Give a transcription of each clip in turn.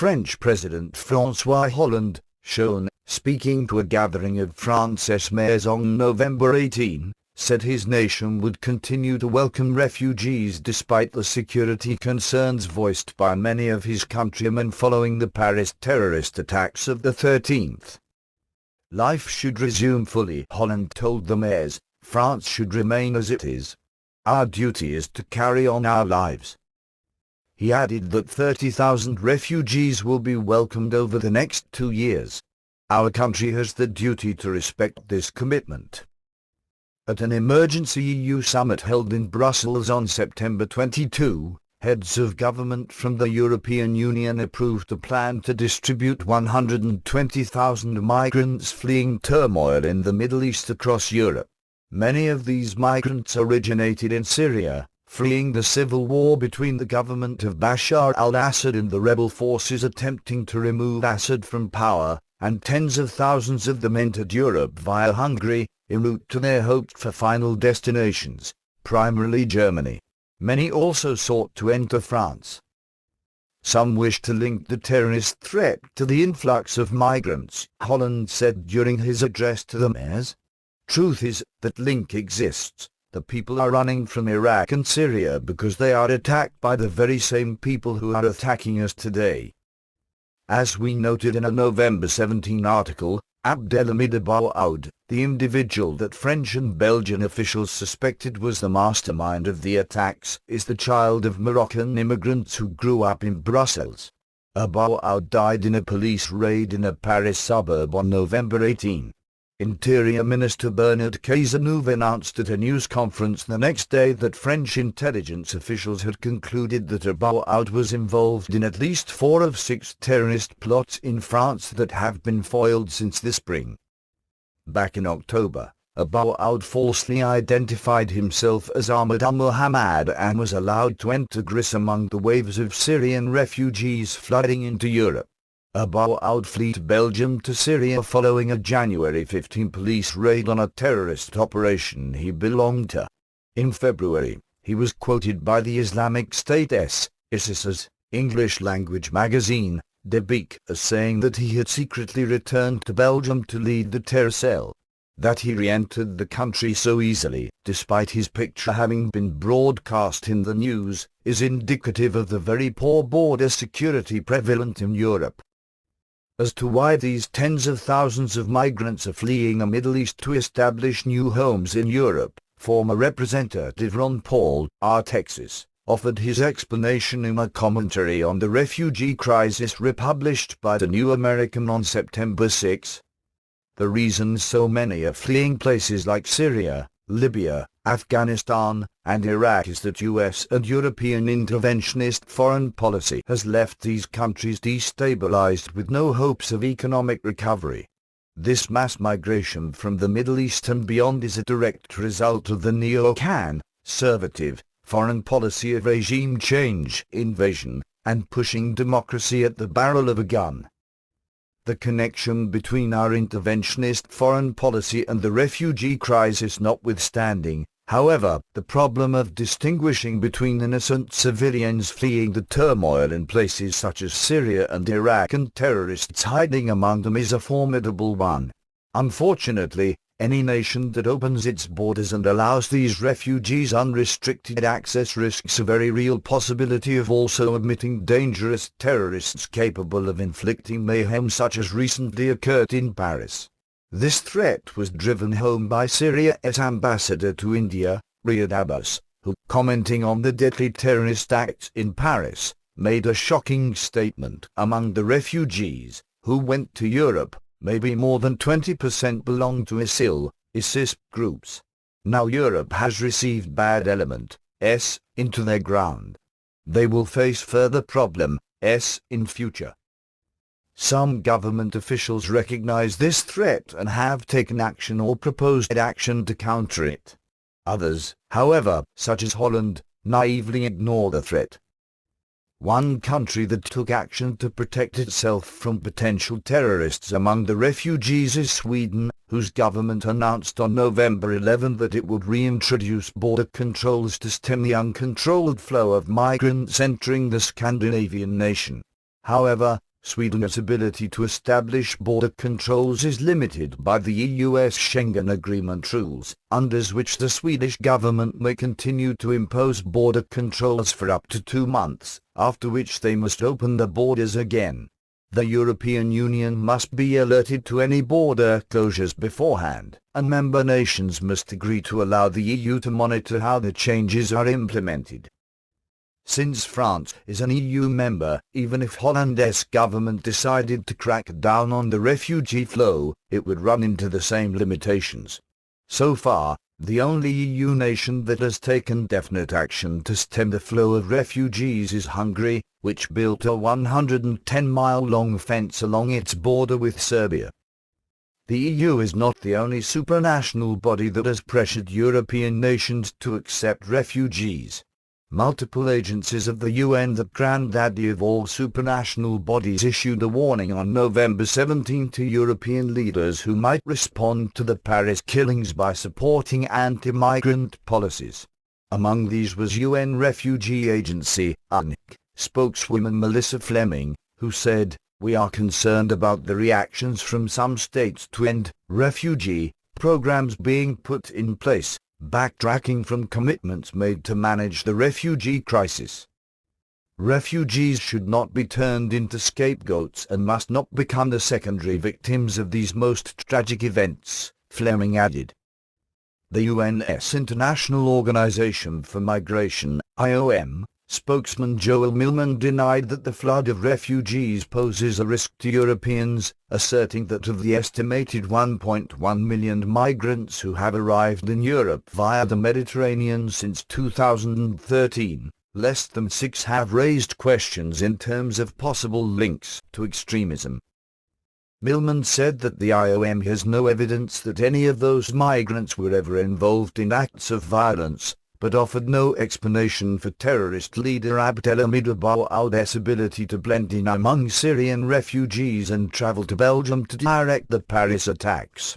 French President François Hollande, shown, speaking to a gathering of France's mayors on November 18, said his nation would continue to welcome refugees despite the security concerns voiced by many of his countrymen following the Paris terrorist attacks of the 13th. Life should resume fully, Hollande told the mayors. France should remain as it is. Our duty is to carry on our lives. He added that 30,000 refugees will be welcomed over the next 2 years. Our country has the duty to respect this commitment. At an emergency EU summit held in Brussels on September 22, heads of government from the European Union approved a plan to distribute 120,000 migrants fleeing turmoil in the Middle East across Europe. Many of these migrants originated in Syria, fleeing the civil war between the government of Bashar al-Assad and the rebel forces attempting to remove Assad from power, and tens of thousands of them entered Europe via Hungary, enroute to their hoped-for final destinations, primarily Germany. Many also sought to enter France. Some wished to link the terrorist threat to the influx of migrants, Hollande said during his address to the mayors. Truth is, that link exists. The people are running from Iraq and Syria because they are attacked by the very same people who are attacking us today. As we noted in a November 17 article, Abdelhamid Abu-Oud, the individual that French and Belgian officials suspected was the mastermind of the attacks, is the child of Moroccan immigrants who grew up in Brussels. Abu-Oud died in a police raid in a Paris suburb on November 18. Interior Minister Bernard Cazeneuve announced at a news conference the next day that French intelligence officials had concluded that Abu-Oud was involved in at least 4 of 6 terrorist plots in France that have been foiled since the spring. Back in October, Abu-Oud falsely identified himself as Ahmed al-Muhammad and was allowed to enter Greece among the waves of Syrian refugees flooding into Europe. Abu-Oud fled Belgium to Syria following a January 15 police raid on a terrorist operation he belonged to. In February, he was quoted by the Islamic State's ISIS's English-language magazine, Debik, as saying that he had secretly returned to Belgium to lead the terror cell. That he re-entered the country so easily, despite his picture having been broadcast in the news, is indicative of the very poor border security prevalent in Europe. As to why these tens of thousands of migrants are fleeing the Middle East to establish new homes in Europe, former Representative Ron Paul, R. Texas, offered his explanation in a commentary on the refugee crisis republished by The New American on September 6. The reason so many are fleeing places like Syria, Libya, Afghanistan, and Iraq is that U.S. and European interventionist foreign policy has left these countries destabilized with no hopes of economic recovery. This mass migration from the Middle East and beyond is a direct result of the neo-conservative foreign policy of regime change, invasion, and pushing democracy at the barrel of a gun. The connection between our interventionist foreign policy and the refugee crisis notwithstanding, however, the problem of distinguishing between innocent civilians fleeing the turmoil in places such as Syria and Iraq and terrorists hiding among them is a formidable one. Unfortunately, any nation that opens its borders and allows these refugees unrestricted access risks a very real possibility of also admitting dangerous terrorists capable of inflicting mayhem such as recently occurred in Paris. This threat was driven home by Syria's ambassador to India, Riyad Abbas, who, commenting on the deadly terrorist acts in Paris, made a shocking statement. Among the refugees who went to Europe, maybe more than 20% belong to ISIS groups. Now Europe has received bad elements into their ground. They will face further problems in future. Some government officials recognize this threat and have taken action or proposed action to counter it. Others, however, such as Holland, naively ignore the threat. One country that took action to protect itself from potential terrorists among the refugees is Sweden, whose government announced on November 11 that it would reintroduce border controls to stem the uncontrolled flow of migrants entering the Scandinavian nation. However, Sweden's ability to establish border controls is limited by the EU's Schengen Agreement rules, under which the Swedish government may continue to impose border controls for up to 2 months, after which they must open the borders again. The European Union must be alerted to any border closures beforehand, and member nations must agree to allow the EU to monitor how the changes are implemented. Since France is an EU member, even if Hollande's government decided to crack down on the refugee flow, it would run into the same limitations. So far, the only EU nation that has taken definite action to stem the flow of refugees is Hungary, which built a 110-mile-long fence along its border with Serbia. The EU is not the only supranational body that has pressured European nations to accept refugees. Multiple agencies of the UN, the granddaddy of all supranational bodies, issued a warning on November 17 to European leaders who might respond to the Paris killings by supporting anti-migrant policies. Among these was UN Refugee Agency, UNHCR, spokeswoman Melissa Fleming, who said, "We are concerned about the reactions from some states to end refugee programs being put in place, backtracking from commitments made to manage the refugee crisis. Refugees should not be turned into scapegoats and must not become the secondary victims of these most tragic events," Fleming added. The UN's International Organization for Migration, IOM, spokesman Joel Millman denied that the flood of refugees poses a risk to Europeans, asserting that of the estimated 1.1 million migrants who have arrived in Europe via the Mediterranean since 2013, less than 6 have raised questions in terms of possible links to extremism. Millman said that the IOM has no evidence that any of those migrants were ever involved in acts of violence, but offered no explanation for terrorist leader Abdelhamid Abu-Aud's ability to blend in among Syrian refugees and travel to Belgium to direct the Paris attacks.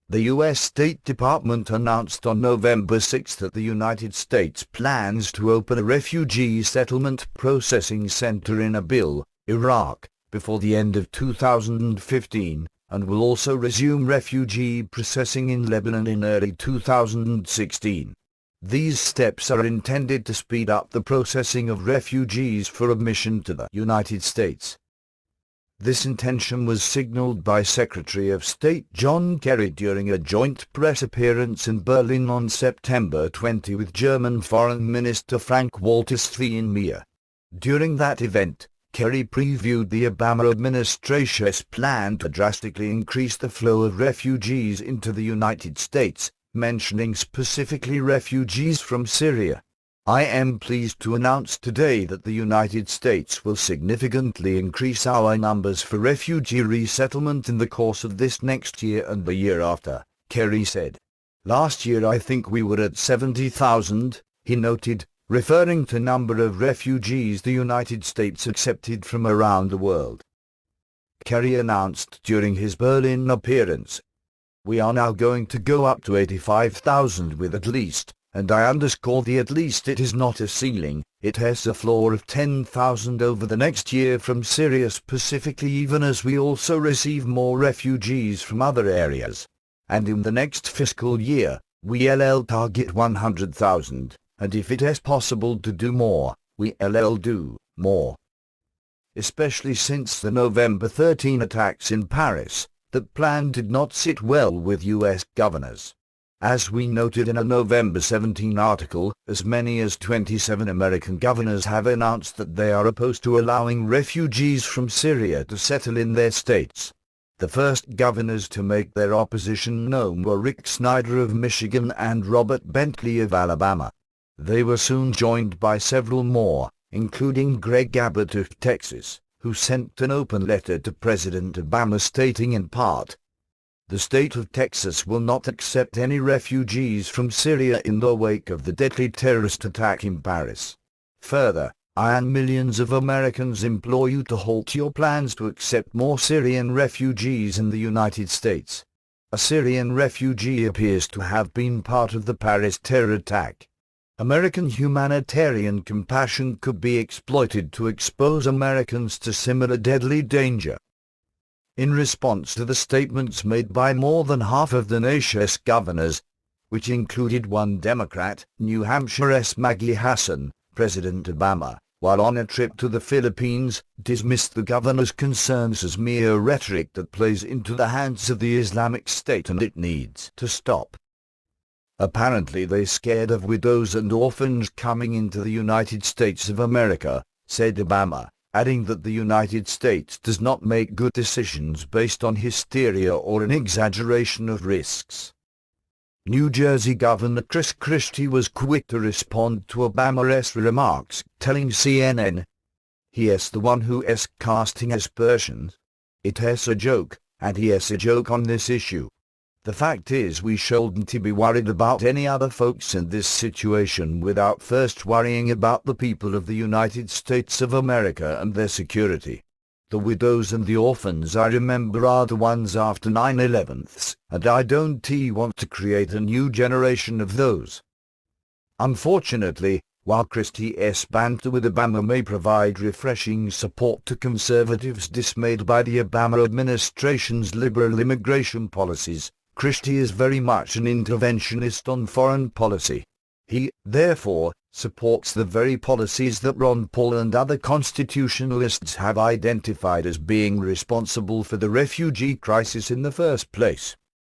The U.S. State Department announced on November 6 that the United States plans to open a refugee settlement processing center in Erbil, Iraq, before the end of 2015, and will also resume refugee processing in Lebanon in early 2016. These steps are intended to speed up the processing of refugees for admission to the United States. This intention was signaled by Secretary of State John Kerry during a joint press appearance in Berlin on September 20 with German Foreign Minister Frank-Walter Steinmeier. During that event, Kerry previewed the Obama administration's plan to drastically increase the flow of refugees into the United States, mentioning specifically refugees from Syria. "I am pleased to announce today that the United States will significantly increase our numbers for refugee resettlement in the course of this next year and the year after," Kerry said. "Last year I think we were at 70,000, he noted, referring to number of refugees the United States accepted from around the world. Kerry announced during his Berlin appearance, "We are now going to go up to 85,000 with at least, and I underscore the at least. It is not a ceiling, it has a floor of 10,000 over the next year from Syria specifically, even as we also receive more refugees from other areas. And in the next fiscal year, we'll target 100,000, and if it is possible to do more, we'll do more." Especially since the November 13 attacks in Paris, that plan did not sit well with U.S. governors. As we noted in a November 17 article, as many as 27 American governors have announced that they are opposed to allowing refugees from Syria to settle in their states. The first governors to make their opposition known were Rick Snyder of Michigan and Robert Bentley of Alabama. They were soon joined by several more, including Greg Abbott of Texas, who sent an open letter to President Obama stating in part, "The state of Texas will not accept any refugees from Syria in the wake of the deadly terrorist attack in Paris. Further, I and millions of Americans implore you to halt your plans to accept more Syrian refugees in the United States. A Syrian refugee appears to have been part of the Paris terror attack. American humanitarian compassion could be exploited to expose Americans to similar deadly danger. In response to the statements made by more than half of the nation's governors, which included one Democrat, New Hampshire's Maggie Hassan, President Obama, while on a trip to the Philippines, dismissed the governor's concerns as mere rhetoric that plays into the hands of the Islamic State and it needs to stop. Apparently they're scared of widows and orphans coming into the United States of America, said Obama, adding that the United States does not make good decisions based on hysteria or an exaggeration of risks. New Jersey Governor Chris Christie was quick to respond to Obama's remarks, telling CNN, "He's the one who is casting aspersions. It is a joke, and he is a joke on this issue. The fact is we shouldn't be worried about any other folks in this situation without first worrying about the people of the United States of America and their security. The widows and the orphans I remember are the ones after 9/11, and I don't want to create a new generation of those." Unfortunately, while Christie's banter with Obama may provide refreshing support to conservatives dismayed by the Obama administration's liberal immigration policies, Christie is very much an interventionist on foreign policy. He, therefore, supports the very policies that Ron Paul and other constitutionalists have identified as being responsible for the refugee crisis in the first place.